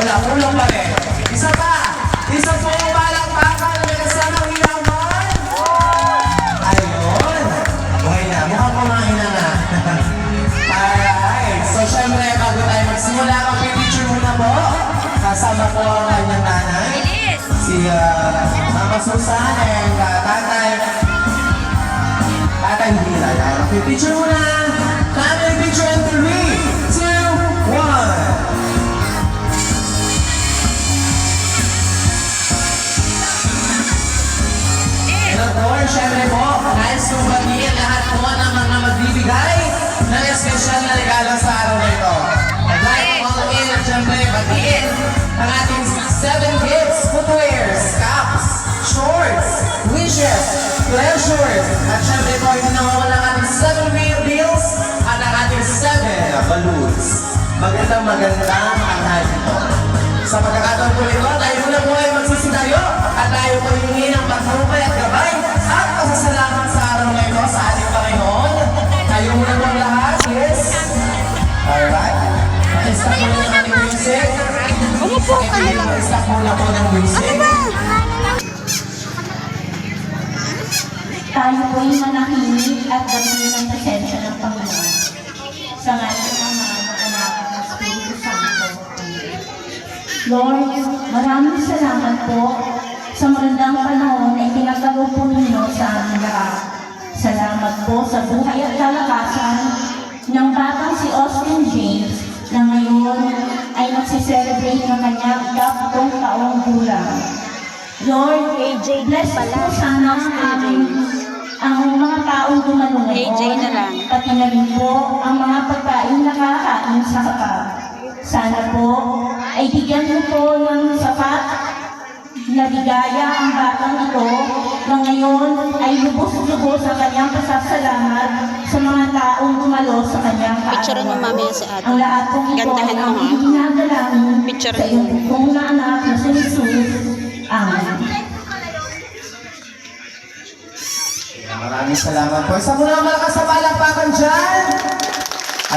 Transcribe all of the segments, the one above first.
wala. Pulong pa rin. Isa pa. Isa po palang papa na may kasamang hiyaman. Ayun. Okay na. Mukhang kumain na nga. Alright. So, syempre, bago tayo magsimula, kapipicture muna po. Kasama po ang kanyang nanay. Si Mama Susan and Tatay Hila. Kapipicture muna. Family picture in 3, 2, 1. And of course, syempre po, nais kong bagiin lahat po ng mga magbibigay ng espesyal na regalo sa araw na ito. I'd like to call in at syempre bagiin ang ating 7 gifts, footwears, caps, shorts, wishes, pleasures, at syempre po hindi nawawala ang ating 7 bills at ang ating 7 balloons. Magandang arahan po. Sa pagkakataon po ito, tayo muna po ay magsisitayo at tayo po hingin ng paghumpay at gabay at pasasalamat sa araw na ito sa ating Panginoon. Tayo muna po lahat, yes? Alright. Stop muna ng ating music. Umupo ka na lang. Stop muna po ng music. Tayo po ay manahimik at damhin ng presensya ng Panginoon. Sa ngalan ng Ama, Anak, at Espiritu Santo. Lord, maraming salamat po sa magandang panahon na itinagalo po ninyo sa aming lahat. Salamat po sa buhay at kalakasan ng batang si Austin James na ngayon ay nagsiselebrate ng kanyang 10 taong gulang. Lord, bless po sana ang mga taong dumalo ngayon, pati na rin po ang mga pagkain na kakain sa kapag. Sana po ay bigyan mo po ng sapat na bigaya ang batang ito na ngayon ay lubos-lubos sa kanyang pasasalamat sa mga taong dumalo sa kanyang kaarawan. Picture mo mamaya si ate. Ang lahat po ito ay ang itinadalangin sa iyong bukong na anak na si Jesus. Amen. Maraming salamat po. Isa muna ang malakas sa palakpakan dyan.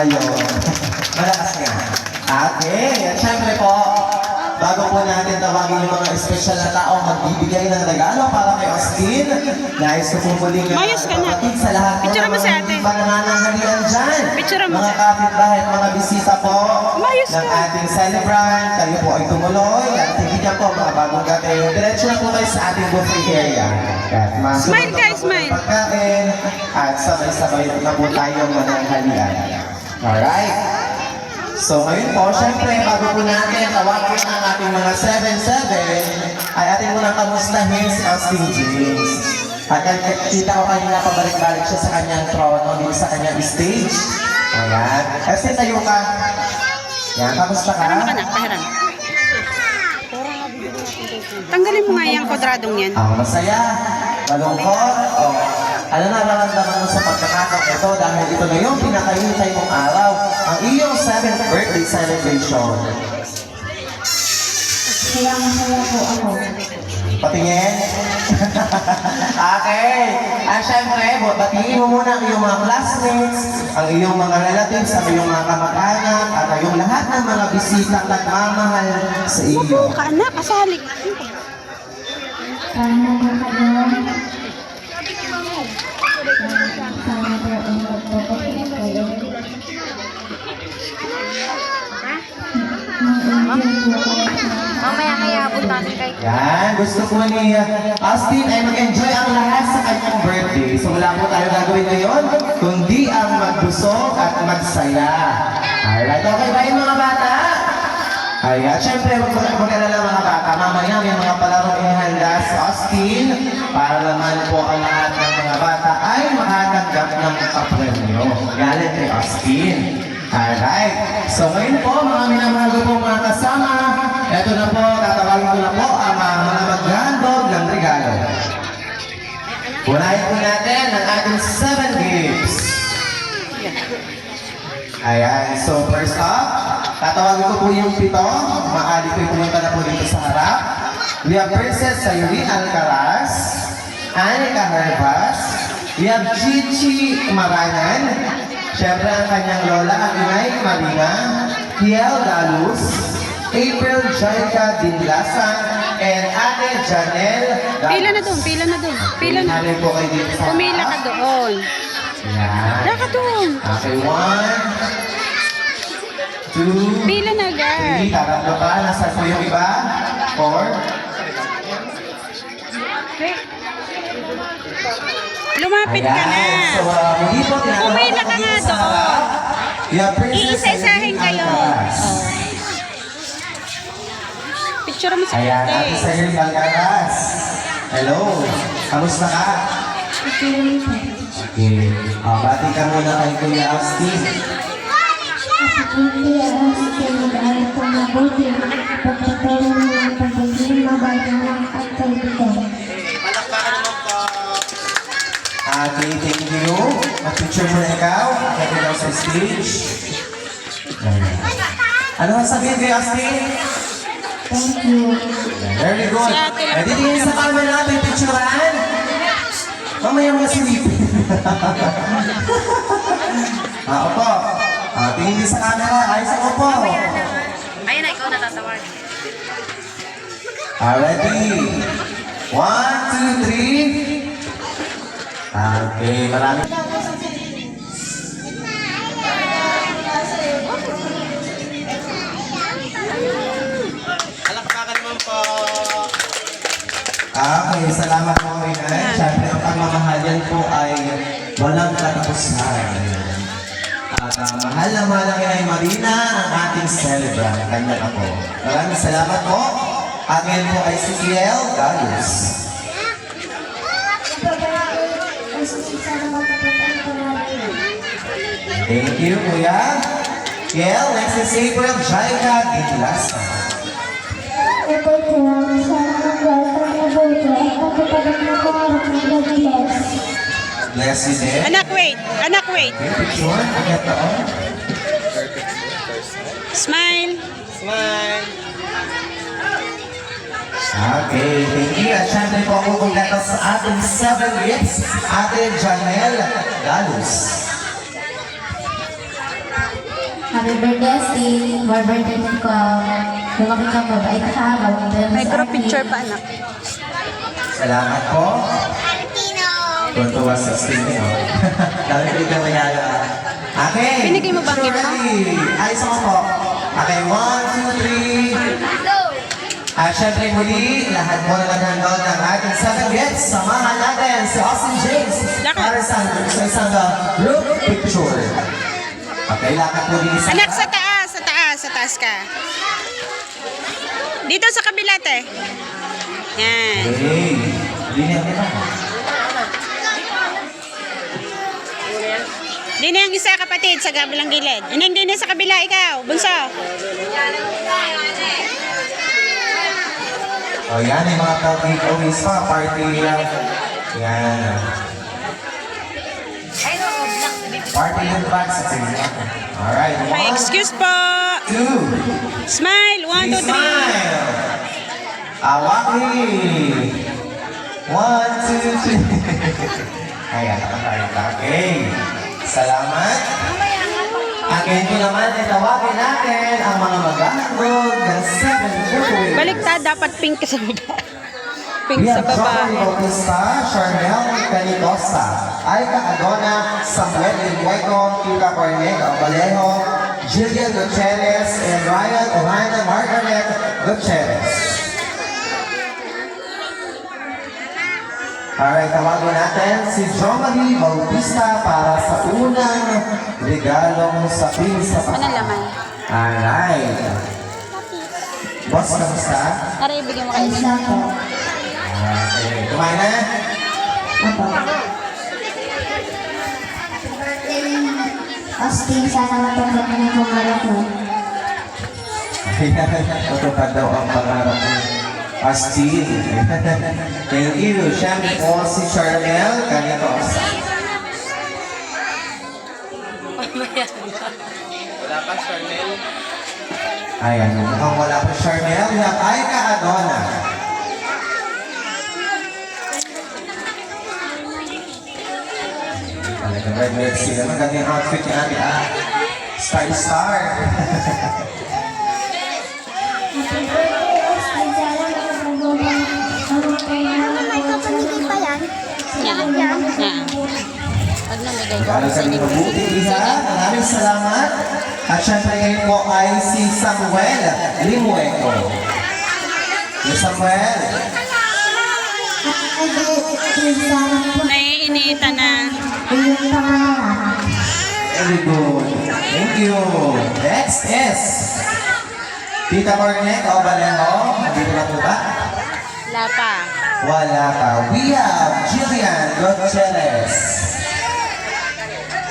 Ayun. Malakas nga. Okay. At syempre po, bago po natin tawagin yung mga espesyal na tao magbibigay ng regalo para kay Austin, nais ko po muling kapatid sa lahat po ng mga panananghalian dyan. Mga kapitbahay at mga bisita po ng ating celebrant. Kayo po ay tumuloy. At hindi niya po mga bagong gating. Diretso na po kayo sa ating buffet area. Smile guys, smile. Pagkain at sabay-sabay na po tayong mananghalian. Alright. So ngayon po, syempre, bago po natin tawagin ang ating mga 7-7, ay ating munang kamustahin si Austin James. At kita ko kanina pabalik-balik siya sa kanyang trono, dito sa kanyang stage. Ayan. Austin, tayo ka. Yan, kamusta ka? Pahiram ka na, pahiram. Tanggalin mo nga yung kwadradong yan. Masaya, malungkot, o ano nararamdaman mo sa pagkakataon ito dahil ito na yung pinakahintay mong araw, ang iyong 7th birthday celebration. Kaya masaya po ako. Patingin? Okay. Syempre, batiin mo muna ang iyong mga classmates, ang iyong mga relatives, ang iyong mga kamag-anak, at ang iyong lahat ng mga bisita at nagmamahal sa iyo. Upo ka na, kasali. Sana po kayo. Sana po ang magpapakita kayo. Mamaya kaya abot natin kay... Yan, gusto po ni Austin ay mag-enjoy ang lahat sa kanyang birthday. So wala po tayo gagawin ngayon, kundi ang magbusog at magsaya. Alright, okay ba yung mga bata? Ay, at syempre, mag-alala mga bata, mamaya may mga palarong inihanda sa Austin para naman po ang lahat ng mga bata ay makatanggap ng kapremyo. Galing kay Austin. Alright. So ngayon po, mga minamahal ko po mga kasama, eto na po, tatawagin ko na po ang mga maghandog ng regalo. Unahin po natin ang ating 7 gifts. Ayan, so first up, tatawagin ko po yung 7. Maaari ko pumunta na po dito sa harap. We have Princess Sayuri Alcaraz, Anika Hervas, we have Chichi Maranan, syempre ang kanyang lola, ang inay Marina, Kiel Galus, April April Jaika Dinlasan, and Ate Janelle Damas. Pila na doon, pila na doon. Pila na. Halin po kayo dito sa Pumila ka doon. Yan. Wala ka doon. Okay, 1, 2, Pila na, girl. 3, tatatlo pa. Nasaan po yung iba? 4. Lumapit ka na. So, muli po, tinatawag Pumila ka ako nga dito sa doon. harap. Yeah, Princess Iisa-isahin Celine kayo. Alcaraz. Oh. Picture mo sa Ayan, Ate kate. Celine Alcaraz. Hello. Kamusta ka? Okay. Bati ka muna kay Kuya Austin. Okay, thank you. Mag-picture mo na ikaw. Pwede daw sa stage. Ayan. Ano ang sabihin kay Austin? Thank you. Very good. Si Ate lang. Pwede tingin sa camera natin, picturean. Mamaya mga silipin. Opo. Tingin din sa camera. Ayos ako po. Ayun na, ikaw natatawag. Ready? 1, 2, 3. Okay, marami. Okay, salamat po Inay. Siyempre, ang pagmamahalyan po ay walang katapusan. At mahal na mahal ang Inay Marina, ang ating celebrant. Kanya ako. Maraming salamat po. At ngayon po ay si Kiel Gallus. Thank you, Kuya. Kiel, next is April Jaika Gitlas. Bless you din. Anak, wait. Anak, wait. Okay, picture. Agad to. Smile. Okay, thank you. At syempre po ako kumpleto sa ating 7 gifts, Ate Janelle Galus. Happy birthday, Steve. More birthday ko. Lumaki ka mabait ka. May group picture pa, anak. Salamat po. Tuntua sa sting, no? Dami ko ikaw mayala. Okay. Binigay mo ba ang gift mo? Ready? Ayos ako po. Okay, 1, 2, 3. At syempre muli, lahat po na nag-handle ng ating 7 gifts. Samahan natin si Austin James Lakad. para sa isang group picture. Okay, lakad po din isa. Anak, sa taas. Sa taas. Sa taas ka. Dito sa kabila, te. Yan. Okay. Linya kita. Di na yung isa, kapatid, sa kabilang gilid. Inang din sa kabila, ikaw. Bunso. O yan, yung mga takeaways pa, party lang. Yan. Party yung bag sa tingin. Alright, May 1, excuse po. 2, Smile. 1, 2, 3. smile. Awaki. 1, 2, 3. Ayan, okay. Salamat. Again po naman, tawagin natin ang mga maghahandog ng 7 giveaways. Baliktad, dapat pink sa baba. Pink We sa have baba. Joey Bautista, Charnel Canidosa, Aika Adona, Samuel Enrico, Kika Cornel Abalejo, Jillian Gutierrez, and Ryan Ohana Margaret Gutierrez. Alright, tawagin natin si Jomalie Bautista para sa unang regalong sa pinsa pa. Ano laman? Alright. Boss, kamusta? Ara, ibigay mo kayo. Ayos lang po. Okay, kumain na? Apo. Austin, sana matupad mo yung pangarap mo. Ayan, matupad daw ang pangarap mo. Austin. Thank you. Siyempre po si Charnel Canidosa. Wala pa, Charnel. Ayan, mukhang wala pa Charnel. We have Aika Adona. Talagang red Mercy naman. Ganda yung outfit ni Ate Star. Regalo sa mga mabuti, Iha. Maraming salamat. At syempre ngayon po ay si Samuel Limueco. Si Samuel. Naiinita na. Very good. Thank you. Next is Tita Cornet o Baleho. Nandito na po ba? Wala pa. Wala pa. We have Jillian Gutierrez.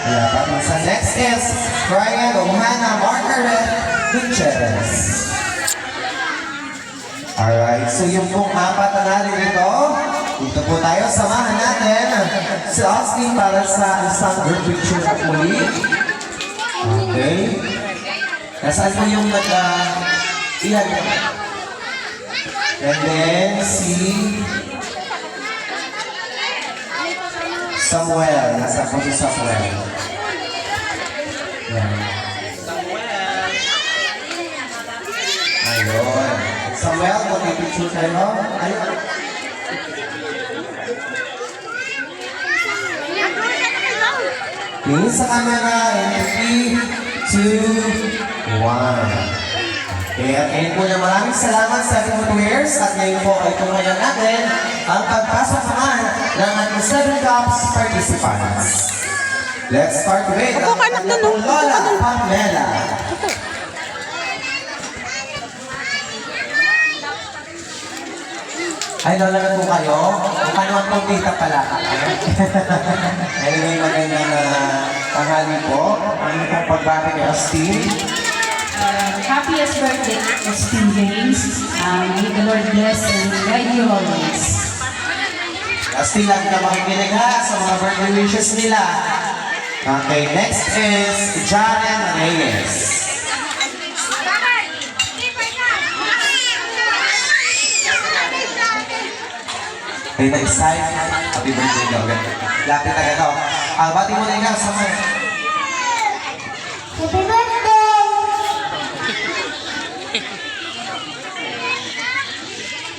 Wala pa. Sa next is Brian Ohana Margaret Gutierrez. Alright, so yung pong apat na natin ito, dito po tayo, samahan natin si Austin para sa isang group picture at muli. Okay. Nasaan po yung ilan? And then si Samuel. Nasaan po si Samuel? Yan. Ayun. Samuel, mag-picture tayo. Ayun. Tingin sa camera in 3, 2, 1. Okay, at ngayon po na maraming salamat sa ating players at ngayon po ay tumayan natin ang pagpasok naman ng ating 7 Cups participants. Let's start with ang kanyang Lola Pamela. Ay, lola na po kayo. Mukha naman pong tita pala. Anyway, magandang tanghali po. Ano pong pagbati ni Austin? Happiest birthday, Austin James. May the Lord bless and guide you always. Austin, lagi na makikinig ha sa mga birthday wishes nila. Okay, next is Jaren Reyes. Ay, na-excite. Happy birthday daw. Lapit na gagaw. Bati mo na ikaw sa mga. Happy birthday!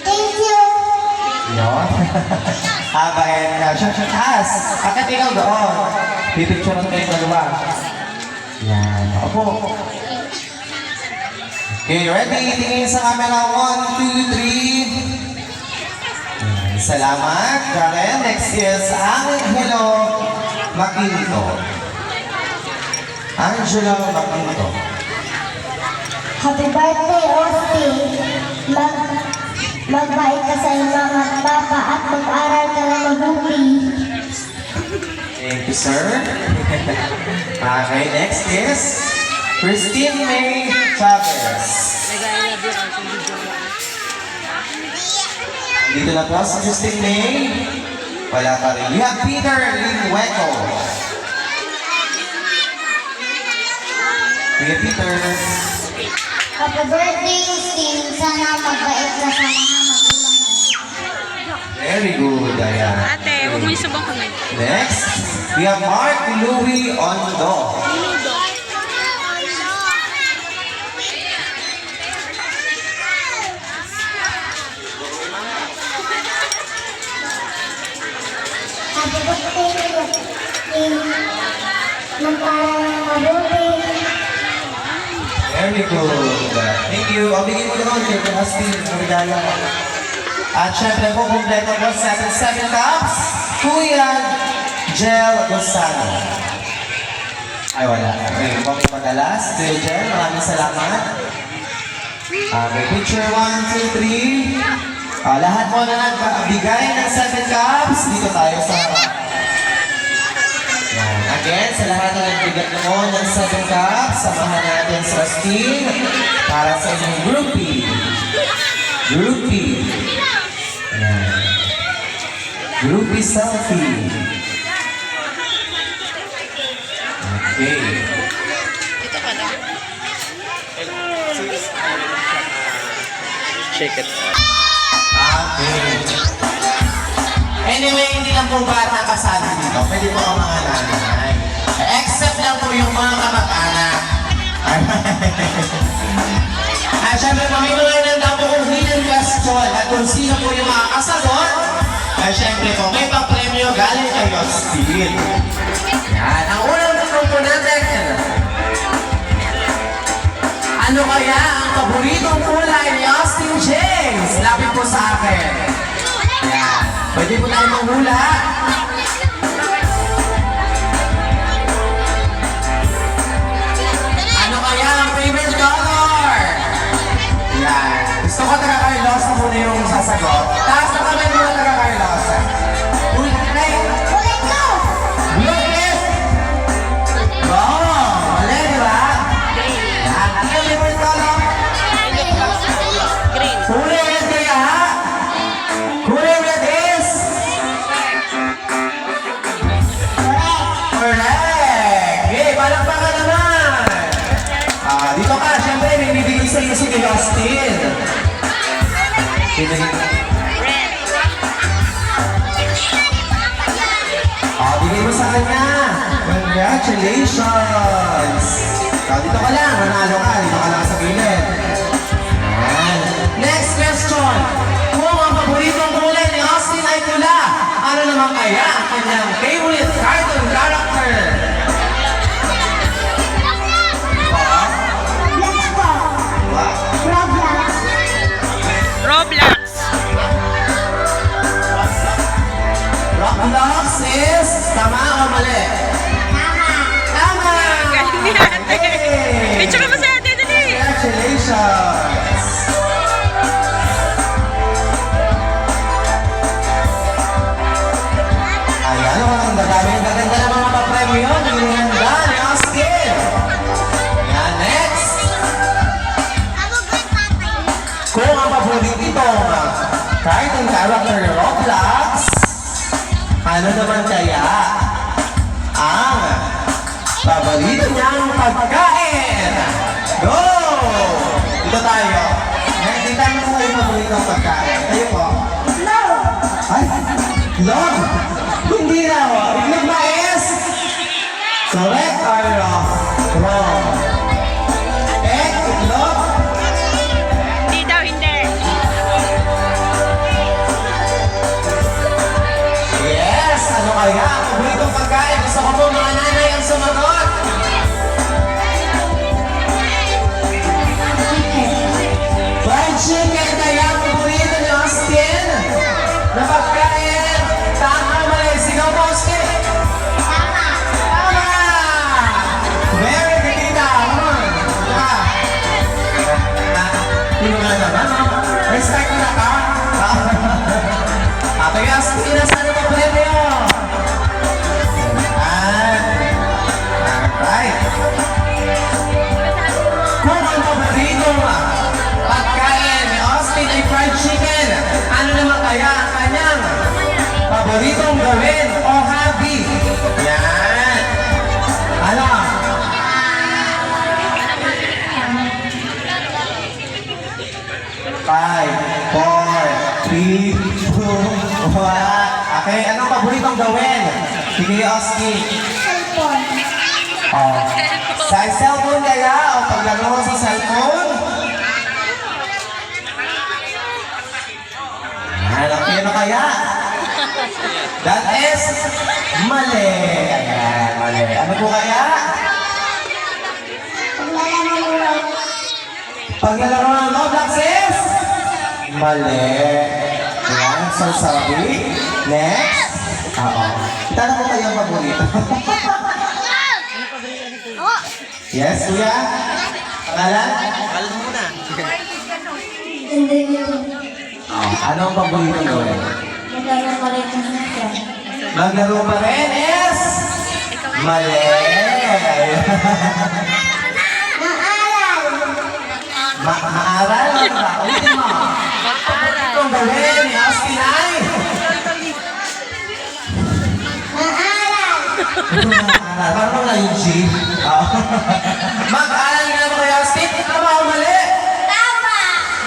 Thank you! Yun. Bayan na. Siya, taas. Akit ikaw doon. Pipicture natin kayo sa dalawa. Yan. Opo. Okay, ready? Tingin sa camera. 1, 2, 3. Salamat, Karen. Next is Angelo Maquinto. Angelo Maquinto. Happy birthday, Austin! Magbait ka sa iyong mama at papa at mag-aral ka na mabuti. Thank you, sir. Okay, next is Christine May Chavez. Dito na po si Christine May. Wala pa rin. We have Peter Linhueco. We have Peter. Happy birthday, Austin! Sana magbait ka sa mga magulang. Very good, ayan. Ate, huwag mo yung subang kami. Next, we have Mark Louis Ondo. Happy birthday, Austin! Mag-aral ng mabuti. Very good. Thank you. O, bigyan mo naman kay Austin ang regalo. At syempre po, kompleto po sa ating 7 cups, Kuya Jel Gustavo. Ay, wala. Okay, kami madalas. Kuya Jel, maraming salamat. Okay, picture 1, 2, 3. Lahat mo na nagbigay ng 7 cups, dito tayo sa harap. Yan. Again, sa lahat na nagbigay mo ng 7 cups, samahan natin sa Austin para sa inyong groupie. Groupie. Yan. Groupie selfie. Okay. Ito ka lang. Shake it. Okay. Anyway, hindi lang po bata kasali dito. Pwede po ang mga nanay. Except lang po yung mga kamag-anak. Siyempre, pamimulayan lang po kung hidden question at kung sino po yung makakasagot. Siyempre po, may papremyo galing kay Austin. Yan. Ang unang tanong po natin. Ano kaya ang paboritong kulay ni Austin James? Lapit po sa akin. Yan. Pwede po tayo manghula. Ano kaya ang favorite color? Yan. Gusto ko taga Carlos na muna yung sasagot. Taas na kami muna taga Carlos. Ulit na eh. Ulit ko! Blue is wrong. Mali, di ba? Yan. Ano yung favorite color? Green. Kulay red kaya? Kulay red is? Correct! Okay, palakpakan naman! Dito ka, syempre, may bibigay sa iyo si Austin. Bibigay. Red. Bigay mo sa kanya. Congratulations! Dito ka lang, manalo ka. Dito ka lang sa gilid. Ayan. Next question. Kung ang paboritong kulay ni Austin ay pula, ano naman kaya ang kanyang favorite cartoon character? Let's go! Roblox! Roblox. Roblox is tama o mali? Tama! Tama! Galing ni ate. Hey! Picture mo sa ate, dali. Congratulations! Ayan, ang gaganda ng mga papremyo ng handa ni Austin. Yan, next. Kung ang paboritong cartoon character ni Roblox, ano naman kaya ang paborito niyang pagkain? Go! Dito tayo. Dito tayo mo yung paboritong pagkain. Kayo po. No! Ay, log! Hindi na ako. Itlog ba is? Correct or wrong? Egg, itlog? Hindi daw, hindi. Yes! Ano kaya? Ang paboritong pagkain. Gusto ko po mga nanay ang sumagot. Fried chicken kaya ang paborito ni Austin? Na pagkain? Tama o mali? Sigaw po, Austin! Tama! Tama! Very good, tita. Come on. Hindi mo nga naman, no? Respect mo na ka. Ate Austin, nasaan ang papremyo? Alright. Kung ang paboritong pagkain ni Austin ay fried chicken, ano naman kaya ang kanyang paboritong gawin o hobby? Yan. Ano? Five, four, three, two, one. Okay, anong paboritong gawin? Sige, Austin. Cellphone! Oh. Sa cellphone kaya o paglaro sa cellphone? Ano kaya? That is mali. Ayan, mali. Ano po kaya? Paglalaro ng Roblox is? Mali. Ayan, so sorry. Next. Oo. Itanong ko kayo ang paborito. Yes, kuya? Pangalan? Hindi yun. Ano ang paborito gawin? Magkano pa rin ang siya. Maglaro pa rin is? Mali. Naaral! Maaral? Ulitin mo. Itong gawin ni Austin ay? Naaral! Mag-aaral. Parang na yung G. Mag-aaral nga mo kay Austin? Tama o mali? Tama!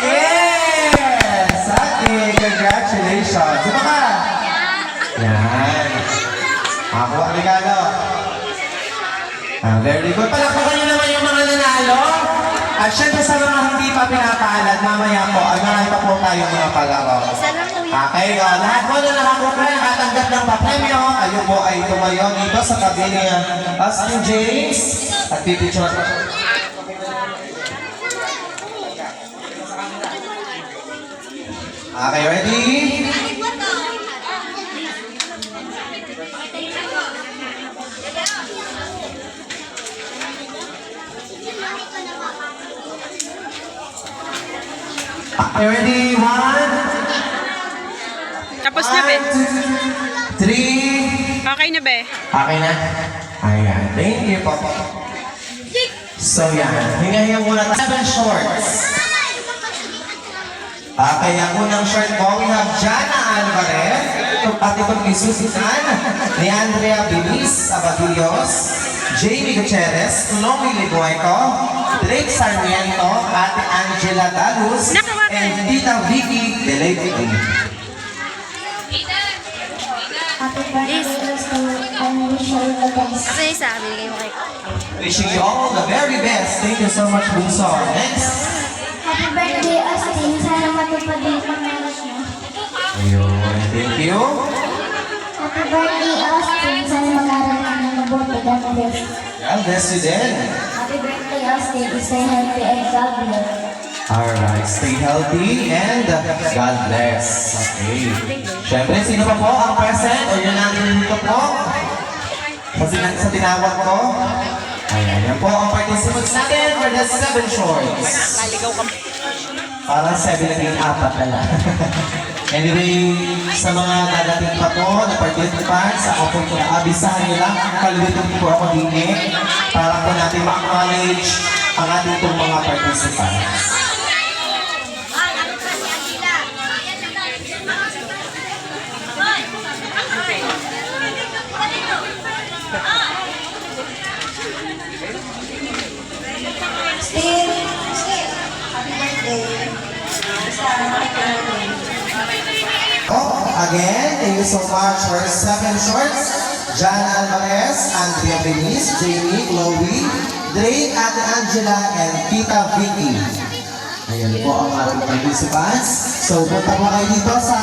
Yes! Okay, congratulations. Sino ka? Yan. Ako ang regalo. Very good. Palakpakan niyo naman yung mga nanalo. At syempre sa mga hindi pa pinapaalad, mamaya po, ay marami pa po tayo mga palaro. Isa lang, kuya. Okay, lahat po na nakakuha, nakatanggap ng papremyo. Kayo po ay tumayo dito sa tabi ni Austin James. At pipicture ko. Okay, ready? Okay, ready? 1, Tapos na, be. 3. Okay na, be. Okay na? Ayan. Thank you po. So yan. Hinga-hinga muna. 7 shorts. Okay, ang unang short po, we have Jana Alvarez. At itong isusitan ni Andrea Bilis Abadillos, Jamie Gutierrez, Chloe Libueco, Drake Sarmiento, Ate Angela Dalus, and Tita Vicky Delevity. Happy birthday and wish you the best. Kasi sabi kayo kay Wishing you all the very best. Thank you so much, Bunso. Next. Happy birthday, Austin. Sana matupad yung pangarap mo. Ayun. Thank you. Happy birthday, Austin. Sana mag-aral ka ng mabuti. God bless. God bless you din. Happy birthday, Austin. Stay healthy and God bless. Alright, stay healthy and God bless. Okay. Siyempre, sino pa po ang present o yun nandito po? Sa tinawag ko? Ayan, yan po ang participants natin for the 7 shorts. Parang 7 naging 4 na lang. Anyway, sa mga dadating pa po na participants, ako po yung abisahan nyo lang, kaluwitin po ako din para po natin ma-acknowledge ang ating pong mga participants. Again, thank you so much for 7 shorts. Jana Alvarez, Andrea Beniz, Jamie, Chloe, Drake, Ate Angela, and Tita Vicky. Ayan po ang ating participants. So, punta po kayo dito sa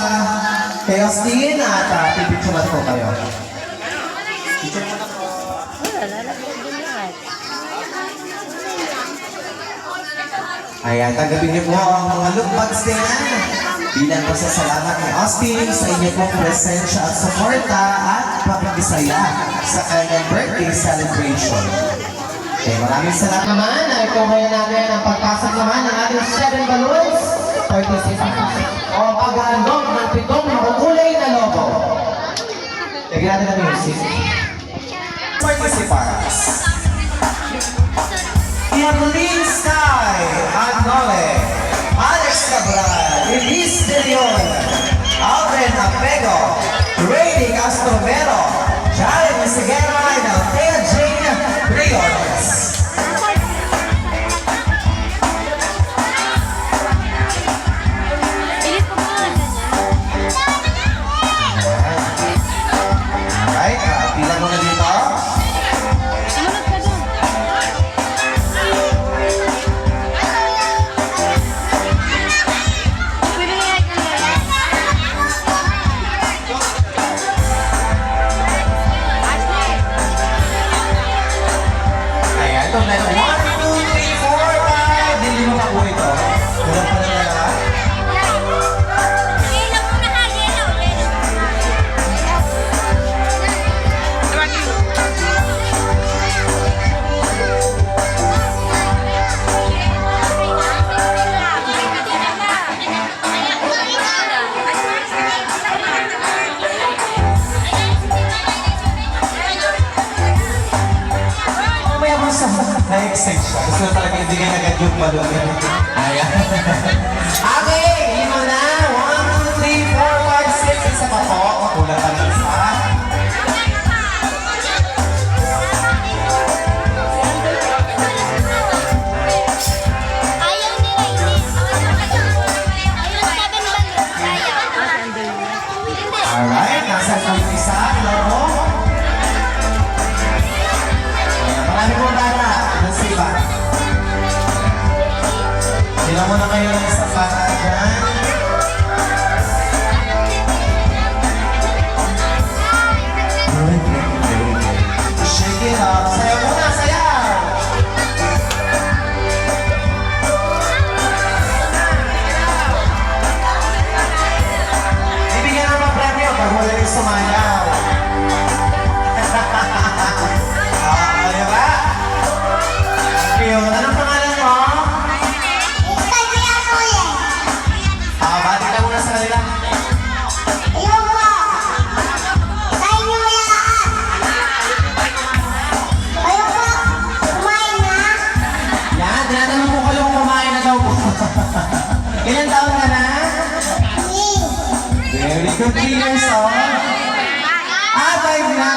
kay Austin at pipicturean po kayo. Picture mo na po. Ayan, tanggapin niyo po ang mga look bags din bilang pasasalamat ni Austin sa inyo pong presensya at suporta at pagbisaya sa kanyang birthday celebration. Okay, maraming salamat naman. Ikuha natin ang pagpasok naman ng ating 7 balloons participants. O pag-aandog ng 7 makukulay na logo. Lagyan natin ang music. Participants. Evelyn Sky Agnole, Alex Cabral, Elise De Leon, Alvin Apego, Rady Castrovero, Jeremy Seguera, and Althea Jane Briones. Alright, pila mo na dito. Ito na 1, 2, 3, 4, 5. Hindi mo pa po ito. Kulang pa na lahat. Na-excite siya. Gusto na talaga hindi ka agad yung balon. Ayan. Okay, lima na. 1, 2, 3, 4, 5, 6. Isa pa po. Kulang pa na isa. Ayaw nila hindi. Ayaw 7 balloons. Ayaw. Alright, nasa yung isa. Logo. Ayan, marami pong bata. Nasiba. Sila muna kayo ng isa para kanila. Ayun po. Tayo niyo mayakaan. Ayun po. Kumain na. Yan, tinatanong po kayo kung kumain na daw po. Ilan taon ka na? Very good, 3 years old. 5 na.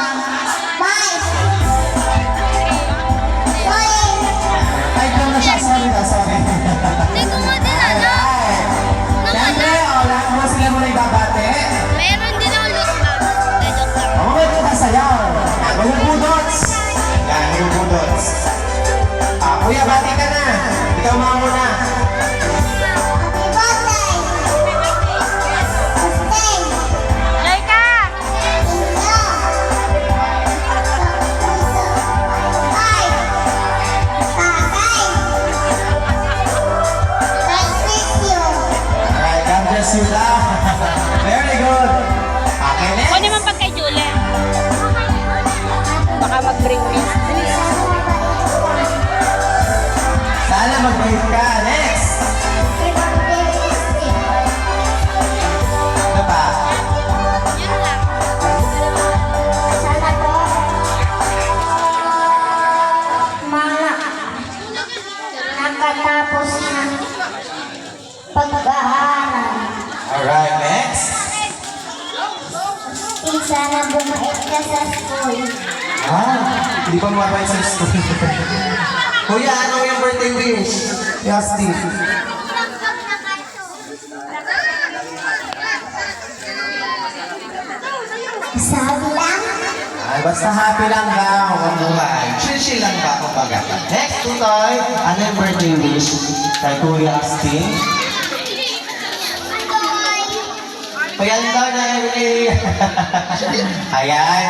Bye. Sorry. 5 lang na siya, sorry. Hindi ko mo din Alright. Siyempre, lahat mo sila muna ibabate. Meron din ako look back. Joke lang. Mamamay ko na sayaw. Mga budots. Yan, mga budots. Kuya, bati ka na. Ikaw mga muna. Happy birthday. Stay. Laika! Inyo. Bye. Tatay. God bless you. Alright, God bless you lang. Very good. Okay, O next. naman pag kay Julie. Baka mag-bring me. Sana mag-wave ka. Next. Happy birthday, Steve. Ano pa? Yun lang. Sana po nakatapos na pag-aaral. Alright, next. Sana bumait ka sa school. Hindi pa mababait sa school. Kuya, ano yung birthday wish? Yes, Steve. Sabi lang, Basta happy lang daw ang buhay. Chill lang ba kumbaga? Next, Tutoy. Ano yung birthday wish kay Kuya Astin? Ayan daw na Ayan.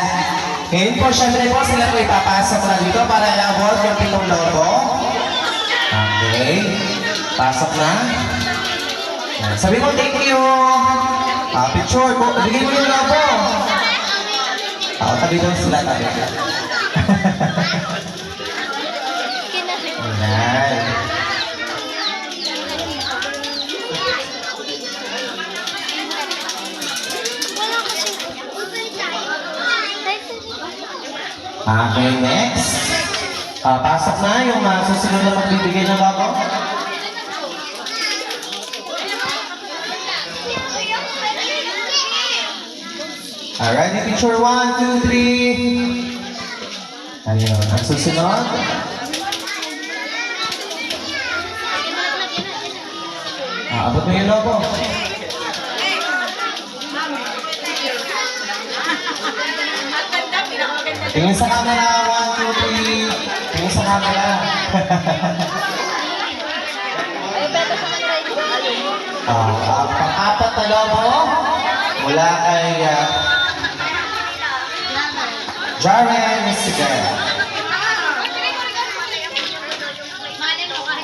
Ngayon po, syempre po, sila po ipapasok na dito para i-award yung 7 logo. Okay. Pasok na. Ayan. Sabi mo, thank you. Picture po. Bigay mo yung logo. Tabi daw sila, tabi. Ayan. Okay, next. Pasok na yung susunod na magbibigay ng logo. Alright, picture 1, 2, 3. Ayun, ang susunod. Abot mo yung logo. Tingin sa camera, 1, 2, 3. Tingin sa camera. Pang-apat na logo mula kay Jaren Mistigan.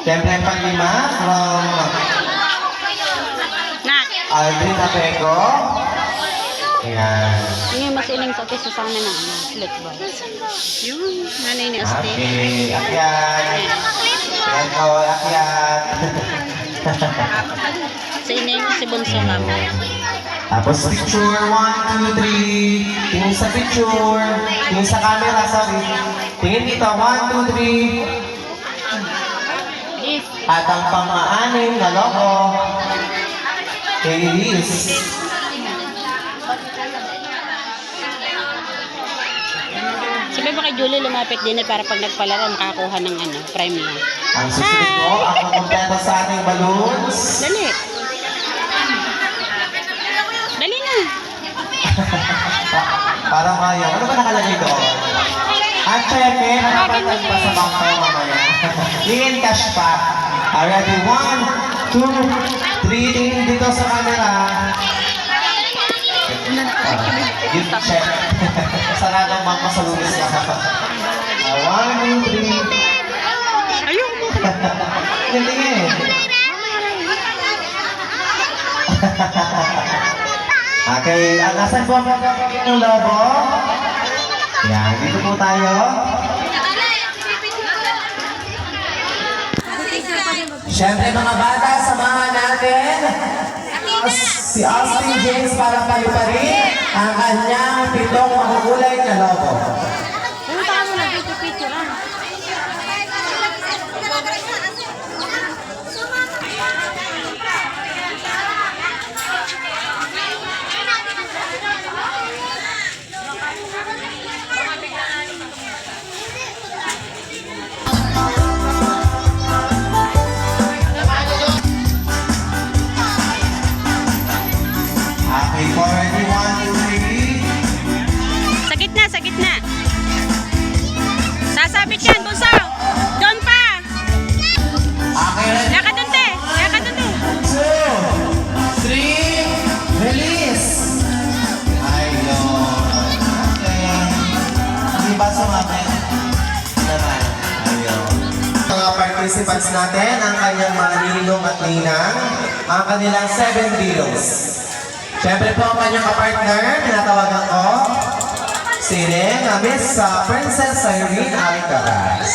Siyempre ang panglima from Nak, Aldrin Apego. Ayan. yung mas ining sa sa sana na slit boy. Yung nanay ni Asti. Okay, akyat. Eko, akyat. Sa ining si Bunso mama. Tapos picture, 1, 2, 3. Tingin sa picture. Tingin sa camera, sorry. Tingin dito, 1, 2, 3. At ang pang-aanim na logo kay Liz. Sabi ba kay Julie lumapit din para pag nagpalaro makakuha ng premium. Ang susunod po, ang kumpleto sa ating balloons. Dali. Dali na. Parang kaya. Ano ba nakalagay doon? At cheque, nakapatag pa sa bangko mamaya. Tingin cash pa. Already, 1, 2, 3. Tingin dito sa camera. Gift check. Saradong bangko sa lunes na. 1, 2, 3. Ayun. Yung tingin. Okay, nasan po ang lobo? Yan, dito po tayo. Siyempre mga bata, samahan natin si Austin James para paliparin ang kanyang 7 makukulay na logo. Punta mo na dito picture ah. Okay, for ready, 1, 2, 3. Sa gitna, sa gitna. Sasabit yan, bunso. Doon pa. Okay, ready? Lakad doon, te. Lakad doon, te. 2, 3, release! Ay, Lord. Okay. Hindi ba sumakin? Naman. Ayun. Mga participants natin, ang kanyang mga ninong at ninang, ang kanilang 7 bills. Siyempre po ang kanyang kapartner, tinatawagan ko, si Ren, Miss Princess Irene Alcaraz.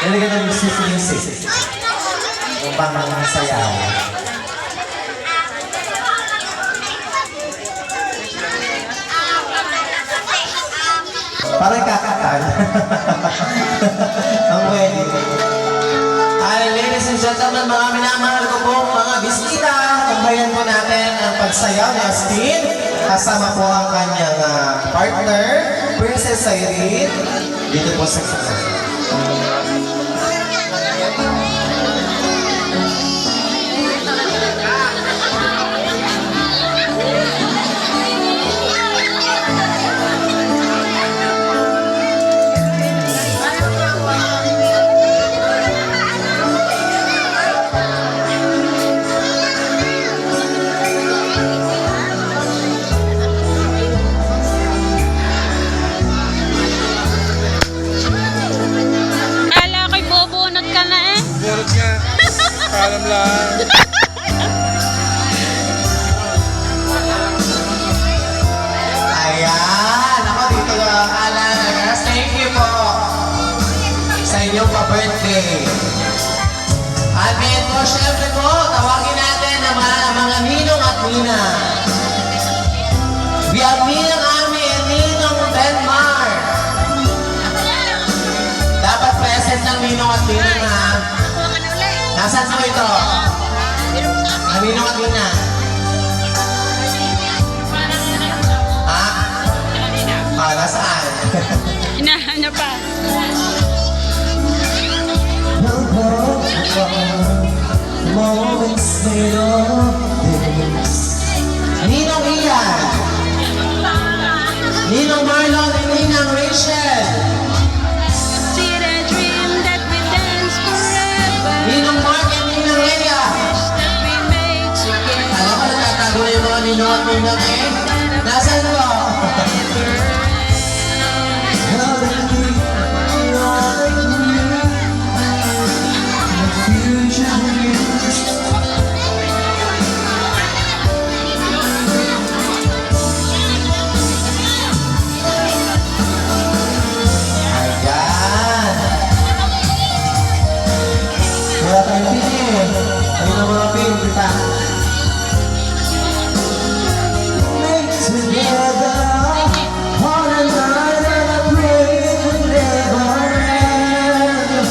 Naligan ng music. Upang sayaw. Parang kakatan. Ang wedding. Ay, ladies and gentlemen, mga minamahal ko po, mga bisita, tambayan po natin ang pagsayaw ni Austin. Kasama po ang kanyang partner, Princess Irene. Dito po sa Kala ko'y bubunot ka na eh. Bunot nga. Alam lang. Ayan! Ako dito na guys. Thank you po sa inyong pa-birthday. At ngayon po, syempre po, tawagin natin ang mga ninong at nina. Biyak ninang amin, ninong Denmark. Dapat present ng ninong at nina na. Nasaan mo ito? Ang ninong at nina. Nasaan? Ano pa? Ninong Ian, Ninong Marlon, and Ninang Rachel, Did I dream that we dance forever? Ninong Mark and Ninang Leia. That we made together. Alam ko nagtatago na yung mga ninong at ninang eh. Nasaan po? Ayan. Wala tayong pili eh. Ayun ang mga pili, kita. Make together on a night and I pray it will never end.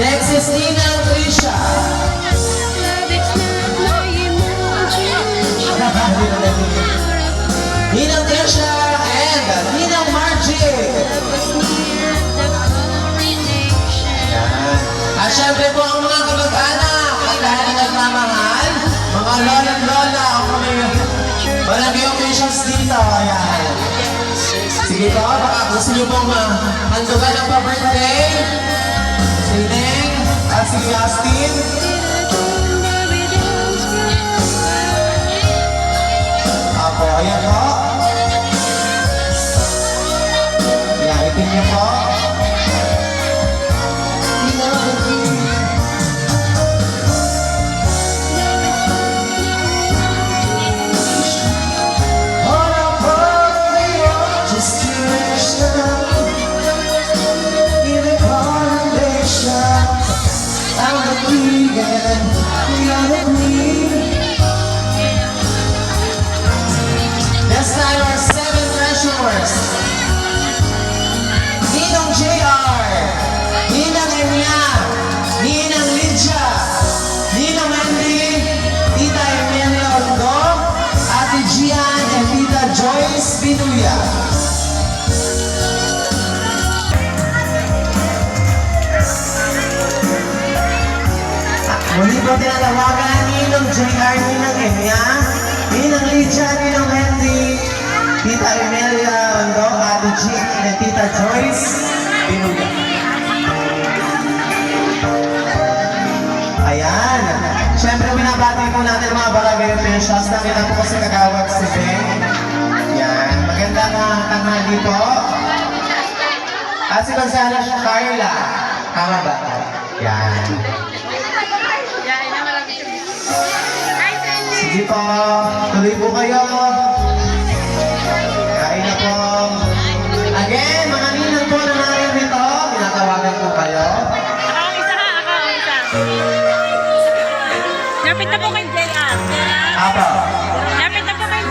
Next is Nina and Trisha. Ninang Trisha and Ninang Margie. At syempre po ang mga kamag-anak at lahat ng nagmamahal, mga lola at lola, ako may barangay officials dito. Ayan. Sige po, baka gusto nyo pong handugan ng pa-birthday. Si Neng at si Justin. Apo, ayan po. Iaitin niyo po. I'm again. You're the queen. This time our 7 treasurers. Ninong JR, Ninang Enya, Ninang Lydia, Ninong Henry, Tita Emilia Ondo, Ate Gian, and Tita Joyce Binuya. Muli po tinatawagan Ninong JR, Ninang Enya, Ninang Lydia, Ninong Henry, Tita Emilia Ondo, Ate Jean, and Tita Joyce Binuya. Ayan. Siyempre, binabati po natin mga barangay officials. Nakita po kasi kagawad si Beng. Yan. Magandang tanghali po. At si Gonzalo Carla. Tama ba? Yan. Sige po. Tuloy po kayo. Kain na po. Again, mga ninang po na naririto, pinatawagan po kayo. Lapit na po kay JR. Apo. Lapit na po kay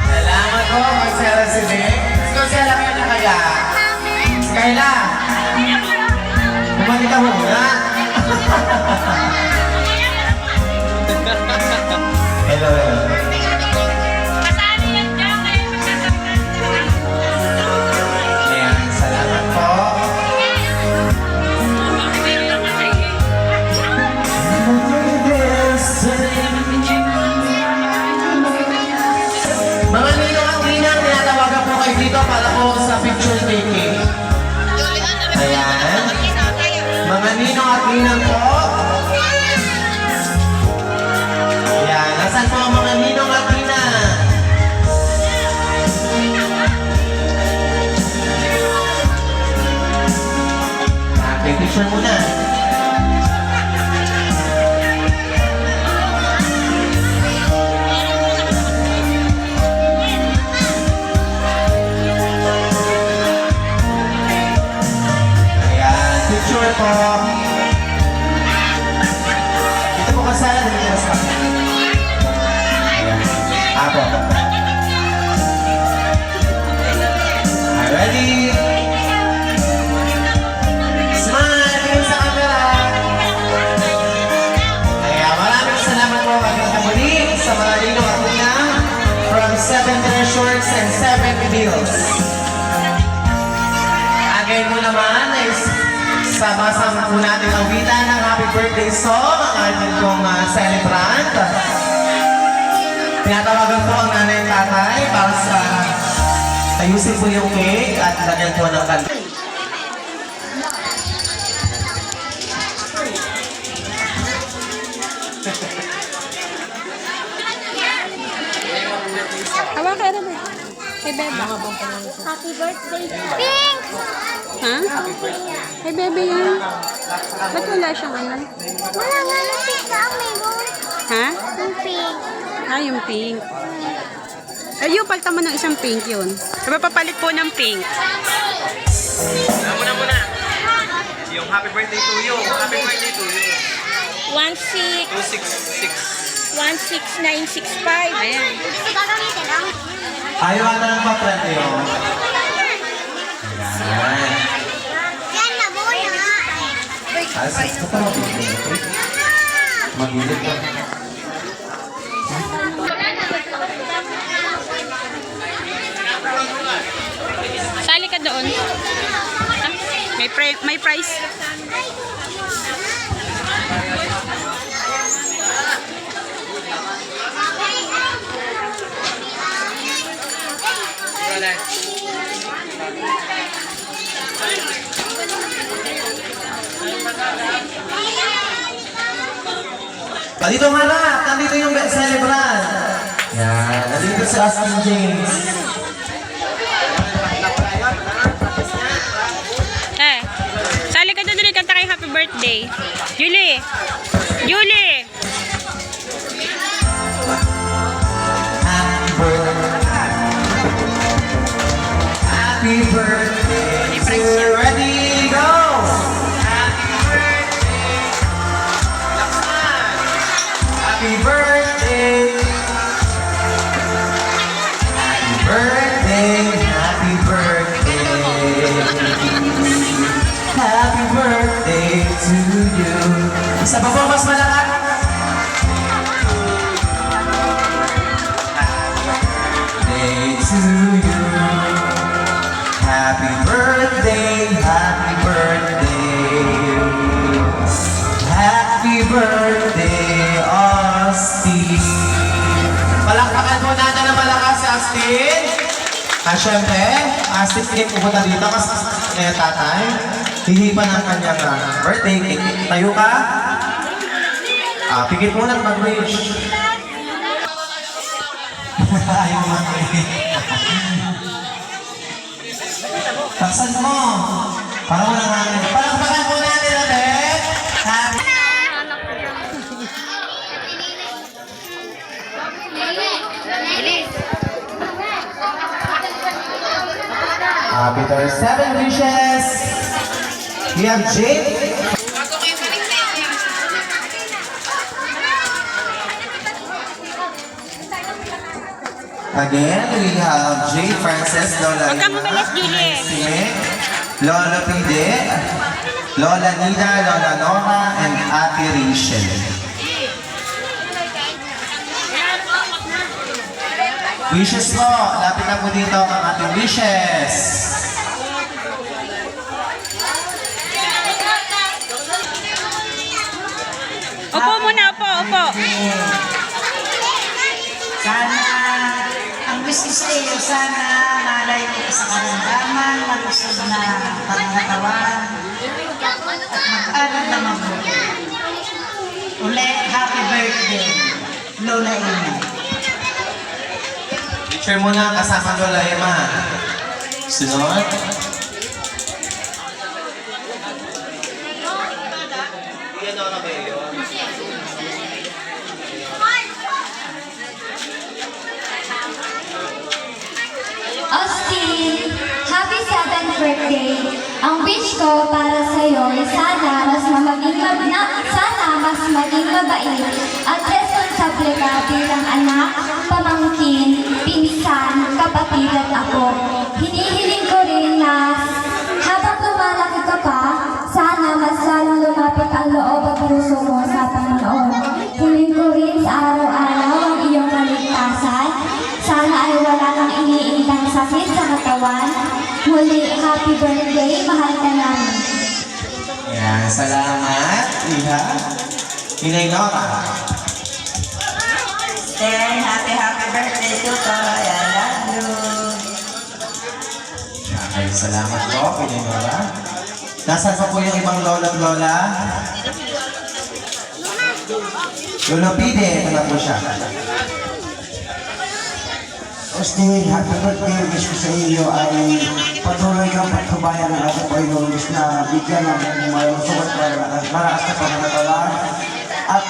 Salamat po, Magsara si Beng. Magsara kayo na kaya. Kayla. Bumalik ka muna. Hello, hello. Ayan, salamat po. Mga ninong at ninang, tinatawagan po kayo dito para po sa picture taking. Ayan. Mga ninong at ninang po. Ayan. Nasaan po ang mga ninong at ninang? Okay, picture muna. Ayan, picture po. Dito po kasala, dito po kasala. Ayan. Apo. Are ready? Smile! Tingin sa camera. Ayan, maraming salamat po magandang muli sa mga ninong at ninang from 7 Treasures and 7 Bills. Again mo naman is sama-sama po natin ang wita ng happy birthday song ang ating pong celebrant. Tinatawagan po ang nanay at tatay para sa ayusin po yung cake at lagyan po ng kanta. Hawa ka rin eh. Kay Bebe. Happy birthday, Pink! Ha? Kay Bebe yan. Ba't wala siyang ano? Wala nga na pink na ang mayroon. Ha? Yung pink. Ah, yung pink. Ayun, palta mo ng isang pink yun. Diba papalit po ng pink? Muna. Yung happy birthday to you. Happy birthday to you. 16965. Ayan. Ito gagamitin ang... Ayaw ata ng paprente yun. Ayan. Yan na, buo na nga. Ito pa mabigyan. Magilid ka. Sali ka doon. Ah, may price. Nandito nga lahat. Nandito yung celebrant. Yan. Nandito si Austin James. Happy birthday to you. Ready, go! Happy birthday. Laksan. Happy birthday. Happy birthday. Happy birthday. Happy birthday to you. Isa pa po, mas malakas. To you. Happy birthday, happy birthday. Happy birthday, Austin. Palakpakan po natin ng malakas si Austin. Siyempre, Austin, hindi pupunta dito kasi tatay. Hihipan ang kanyang birthday cake. Tayo ka. Pikit mo lang mag-wish. Ayaw mag-wish. Taksan mo. Para mo lang namin. Palakpakan po natin ulit. Happy birthday, 7 wishes. We have Jake. Again, we have J. Francis, Lola Huwag kang umalis, Julie. Lola Pide, Lola Nida, Lola Nora, and Ate Rachel. Wishes po, lapit na po dito ang ating wishes. Upo muna, upo, upo. Sana, ang wish ko sa iyo, sana malay mo sa karamdaman, malusog na pangangatawan, at mag-aral na mabuti. Uli, happy birthday, Lola Ina. Picture muna kasama Lola Emma. Sunod. Austin, happy 7th birthday. Ang wish ko para sa iyo ay sana mas maging mabait at responsable ka bilang anak, pamangkin, pinsan, kapatid at ako. Hinihiling ko rin na habang lumalaki ka pa, sana mas lalong lumapit ang loob at puso mo sa Panginoon. Hiling ko rin sa araw-araw ang iyong kaligtasan. Sana ay wala kang iniindang sakit sa katawan. Muli, happy birthday, mahal ka namin. Yan, salamat. Iha. Inay Nora. Then, happy birthday to Toy, I love you. Okay, salamat po, Inay Nora. Nasaan pa po yung ibang lola at lola? Lola Pide, ito na po siya. Austin, happy birthday. Wish ko sa iyo ay patuloy kang pagkabayan ng ating Panginoon. Wish na bigyan ng malusugat maraas na pangangatawan at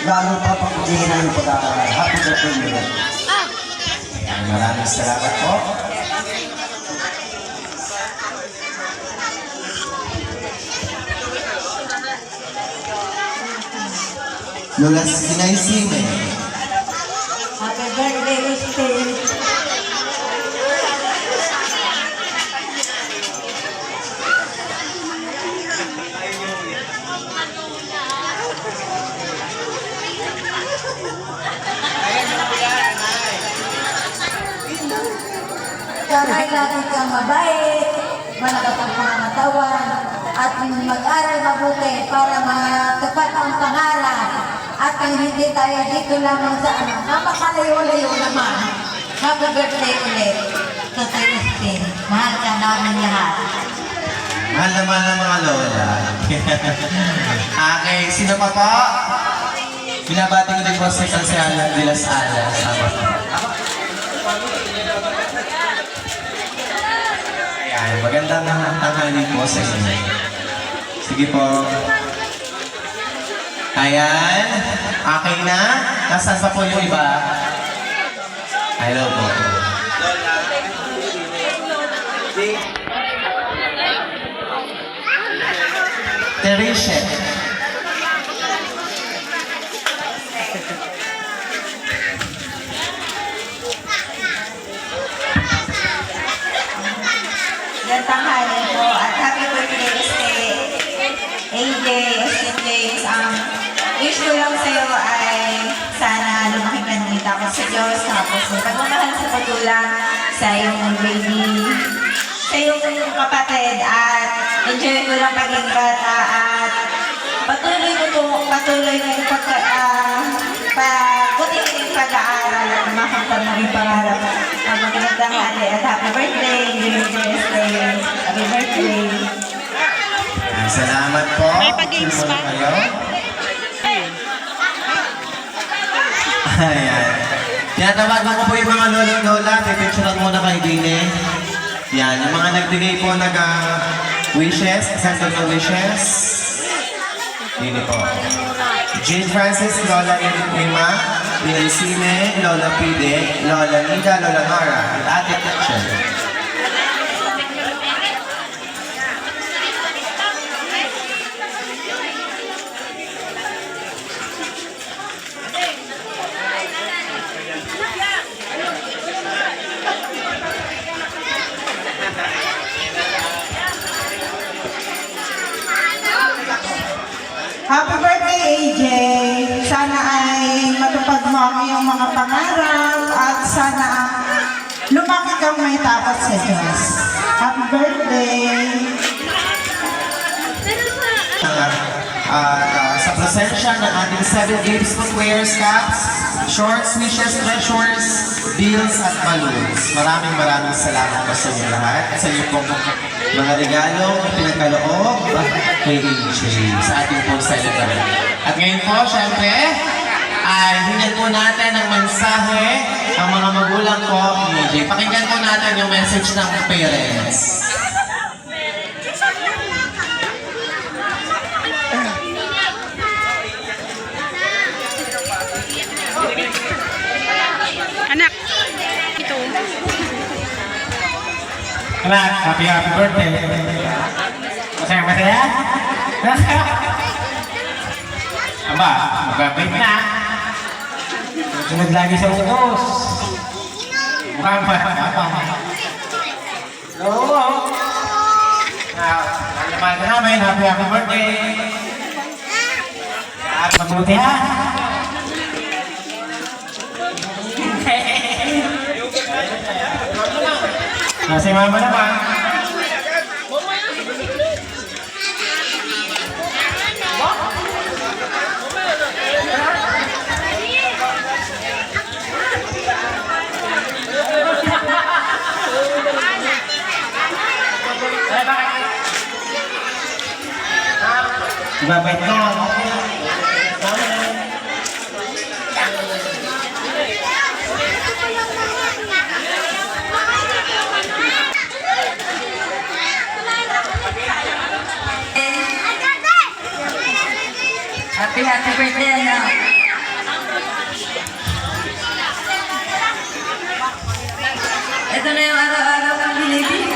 lalo pa pagputihin ang iyong pag-aaral. Happy birthday, Mila. Maraming salamat po. Lola Sinay Sime. Happy birthday, Austin. Sana'y lagi kang mabait, malakas ang pangangatawan, at mag-aral mabuti para matupad ang pangarap. At kung hindi tayo dito lamang sa napakalayo-layo naman. Happy birthday ulit. Tatay Austin, mahal ka namin lahat. Mahal naman ng mga lola. Okay, sino pa po? Binabati ko din po si Alan de las Alas. Tama po. Ayan, magandang tanghali po sa inyo. Sige po. Ayan, okay na? Nasaan pa po yung iba? Hello po. generation. Yan tanghali po at happy birthday AJ, SJ. Wish ko lang sa'yo ay sana lumaki ka ng kita ko sa Diyos, tapos pagmamahal sa patulang sa iyong baby, sa iyong kapatid, at enjoy ko lang paging bata at patuloy mo yung pagkutihin yung pag-aaral at makapag maging pangarap. Magandang tanghali at happy birthday, Day. Happy birthday. Salamat po. May pag-games pa. Kayo. Ayan. Tinatawagan ko po yung mga lolo-lola. Pipicturean muna kay Dine. Yan, yung mga nagbigay po wishes, sentence of wishes. Dine po. Jane Francis, Lola Irma, Lina Sime, Lola Pide, Lola Nida, Lola Nora, at Ate Kitchen. Happy birthday, AJ! Sana ay matupad mo ang iyong mga pangarap at sana lumaki kang may takot sa Diyos. Happy birthday! Sa presensya ng ating 7 games footwears, caps, shorts, wishes, treasures, bills at balloons. Maraming salamat po sa inyo lahat. Sa inyo pong mga regalong pinagkaloob kay AJ sa ating pong celebrate. At ngayon po, syempre, ay hingan po natin ang mensahe ang mga magulang po ni AJ. Pakinggan po natin yung message ng parents. Anak, ito. Anak, happy birthday. Masaya? Aba, magkabait na. Sunod lagi sa utos. Mukha ba? Oo. Alaman ka namin, happy birthday. At mabuti ha. Si mama naman. Babait ka. Happy birthday, anak. Ito na yung araw-araw kang bilibili.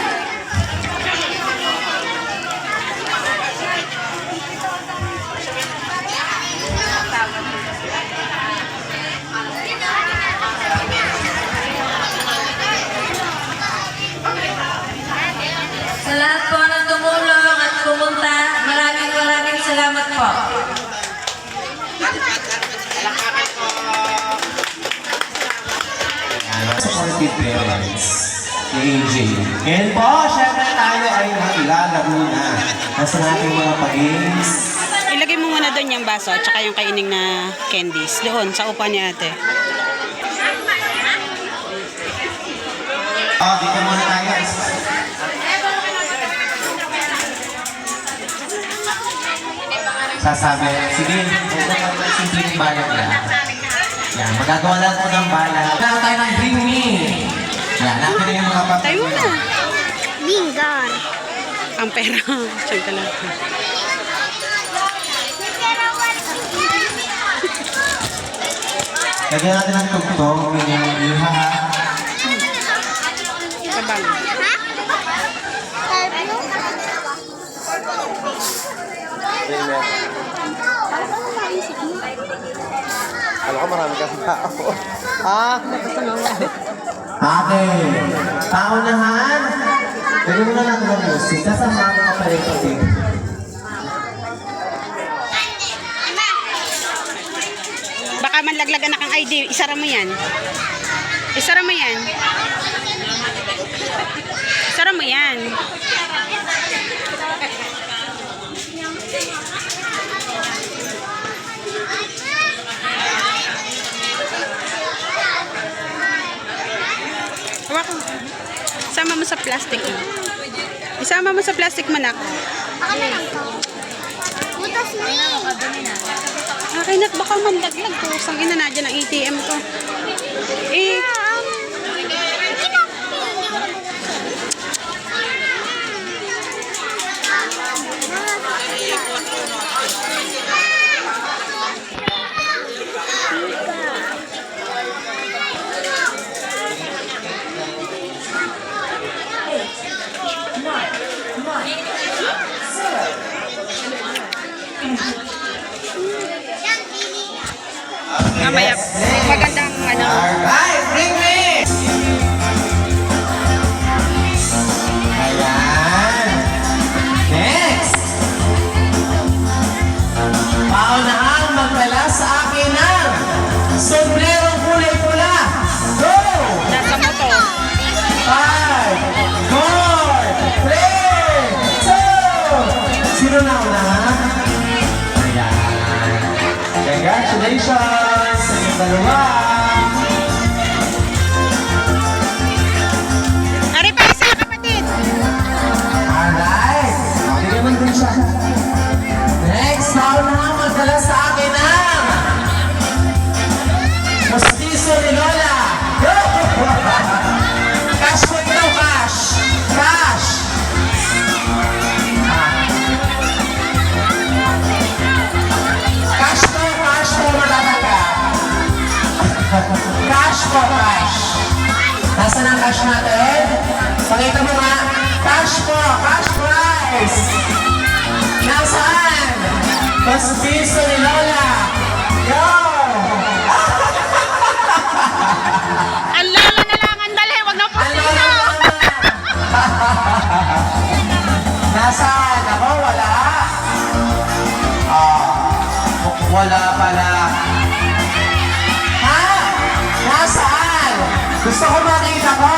Sa lahat po ng tumulong at pumunta, maraming salamat po. Supportive parents ni AJ. Ngayon po, syempre tayo ay maglalaro na. Nasa nating mga pag-games. Ilagay mo muna doon yung baso at saka yung kaining na candies. Doon, sa upa ni ate. Dito muna tayo. Sasabi, sige, simpleng bayad lang. Yan, magagawa lang po ng balat. Kaya tayo ng bring me. Yan, natin na yung mga papel. Tayo na. Bingan. Ang pera. Siyang ka lang. Lagyan natin ng tugtog. Yung iha. Kabang. Alam ko marami kang tao. Ah? Okay. Paunahan. Pwede mo na natin ang music. Kasama ko pa rin ito. Baka manlaglagan na kang ID. Isara mo yan. Isara mo yan. Isara mo yan. Hawak mo. Isama mo sa plastic mo. Isama mo sa plastic mo, nak. Ako na lang to. Butas mo Akin at baka manlaglag ko. Sang ina na dyan ang ATM ko. Eh, mamaya. Magandang ano. Alright, bring me! Ayan. Next. Paunahang magdala sa akin ng sombrerong kulay pula. Go! Nasa mo to. 5, 4, 3, 2. Sino na una? Ayan. Congratulations sa inyong dalawa. Ari pa isa, kapatid. Alright. Bigyan mo din siya. Next, paunahan magdala sa akin ng Mustiso ni Lola. Go! Cash po ito, cash. Cash. Cash po, matataga. Cash po, cash. Nasaan ang cash natin? Pakita mo nga. Cash po, cash prize. Nasaan? Mustiso ni Lola. Go! Alangan, dali. Wag na po sila. Nasaan? Ako, wala. Wala pala. Ha? Nasaan? Gusto ko makita ko.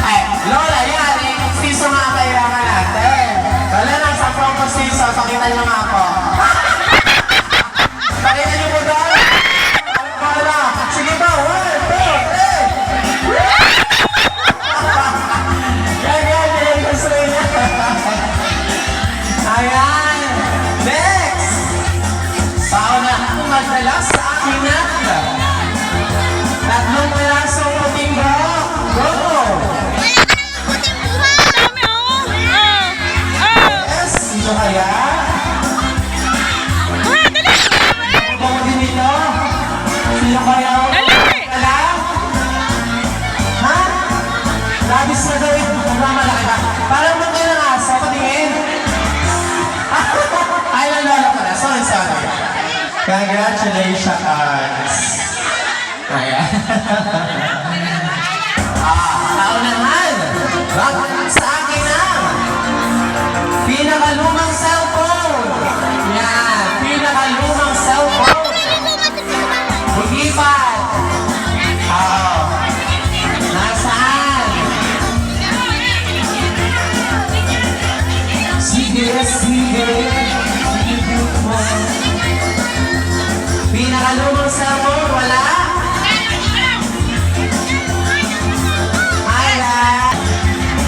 Ay, Lola, yan eh. Siso nga kailangan natin. Wala na sa promo siso. Pakita niyo nga ako. Pakita niyo po doon. Wala. Sige ba? 1, 2, 3. Yan, gusto niya. Ayan. Next. Paunahang magdala sa akin ng 3 pirasong puting buhok. Go! Dami, oh. Yes, sino kaya? Dali. Bango din ito. Sino kaya? Dali. Alam? Ha? Labis na daw ito. Nagmamalaki ba? Parang mo kayo ng aso. Patingin. Ay, lalo pala. Sorry. Congratulations. Ayan. Paunahan. Bakit sa akin na? Pinakalumang cellphone. Yan. Pinakalumang cellphone. Higipan. Nasaan? Sige. Pinakalumang cellphone, wala? Hala.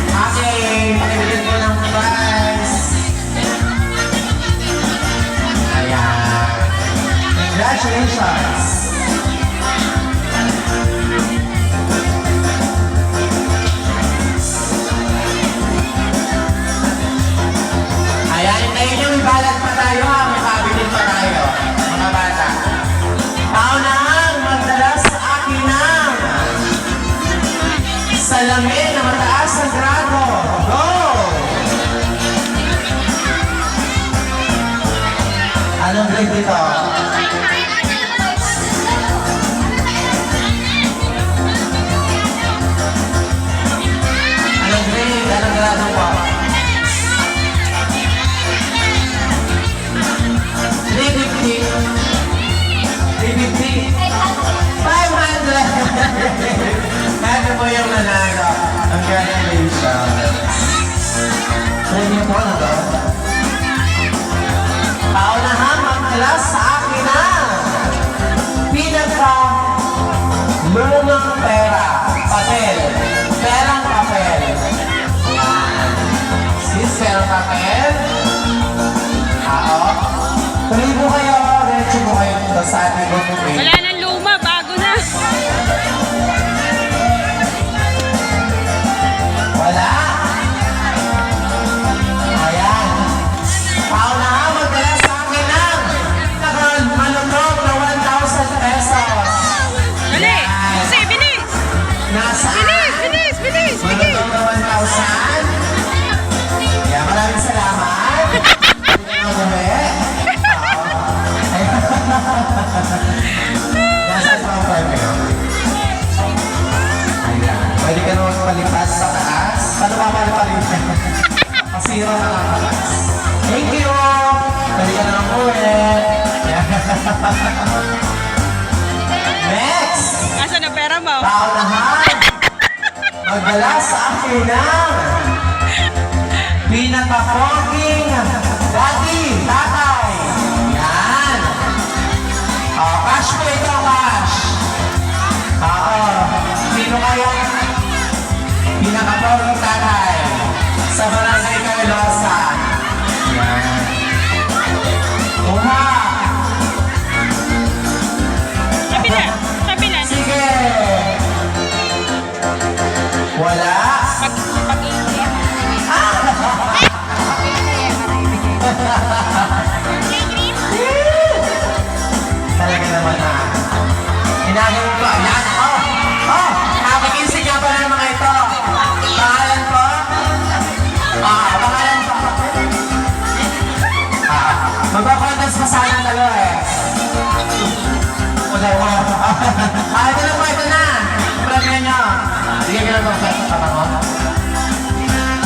Okay, pakibigyan ko ng prize. Ayan. Congratulations. Ayan, hintayin nyo, may balat pa tayo ha, may pabilin pa tayo, mga bata. Paunahang magdala sa akin ng salamin na mataas ang grado. Go! celebrate dito. Anong grade? Anong grado po? 350. 350. 500. Ano po yung nanalo? Congratulations. Thank you po na to. Paunahan magkalas sa akin na lumang pera, papel, perang papel. Sis, perang papel. Tuloy po kayo, diretso po kayo dito sa ating buffet. Wala nang luma, bago na. Wala. Ayan. Paunahan magdala sa akin ng malutong na 1,000 pesos. Dali, kasi bilis. Nasaan? Bilis. Malutong na 1,000. Kaya maraming salamat. Nasaan pa ang premyo? Ayan. Pwede ka naman palipas sa taas. Paano ba palipas? Pasira na lang taas. Thank you! Pwede ka naman ulit. Next! Asa na pera mo? Paunahan! Magdala sa akin ng pinakapoging dati, tatay. Yan. Cash po ito, cash. Sino kaya pinakapoging tatay sa Barangay Carlosa? Yan. Uma. Kabila. Sige. Wala. Talaga naman Inagaw ko. Ayan. Nakakinsig nga pala ng mga ito. Pangalan ko? Pangalan ko. Magpapantas pa sana dalawa ito na po, ito na. Premyo nyo. Sige, gano'n po.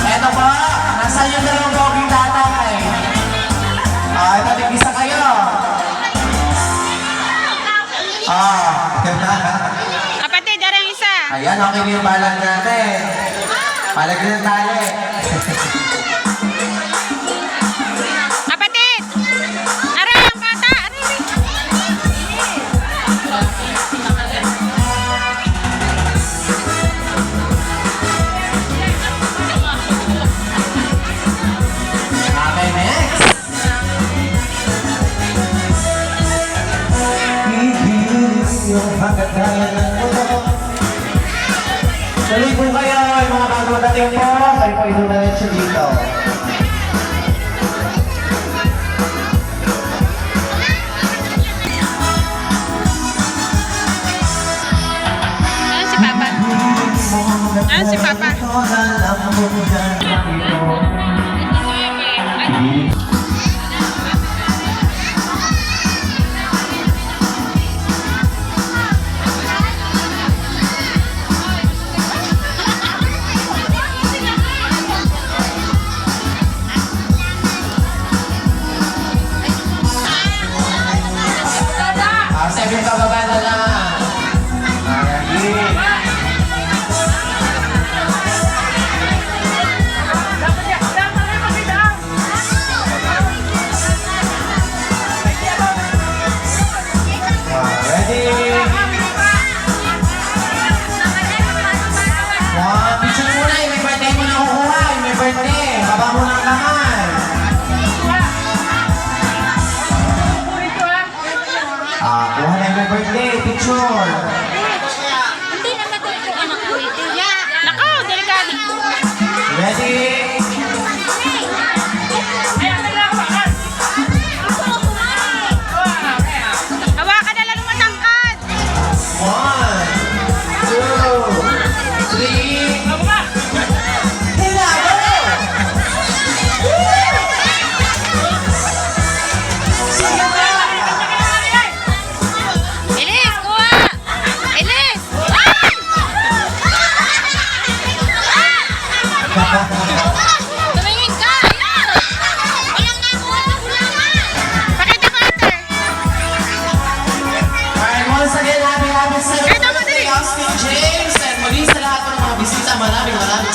Ito po. Nasaan yung dalawang boging tatay? Ito, tig-isa kayo. Kapatid, darang isa. Ayan, okay na yung balang natin. Palagyan ng tali. Kapatid! Aray, ang bata! Aray! Okay, next. Ibilis yung pagkakaya ng mundo. Tuloy po kayo, yung mga bago dating po. Kayo po ito na rin siya dito. Ano si Papa? Sabi ka baba na lang. Ready? Picture muna, may birthday mo na kukuha. May birthday. Baba mo ng kamay. Kuha na yung birthday. Picture.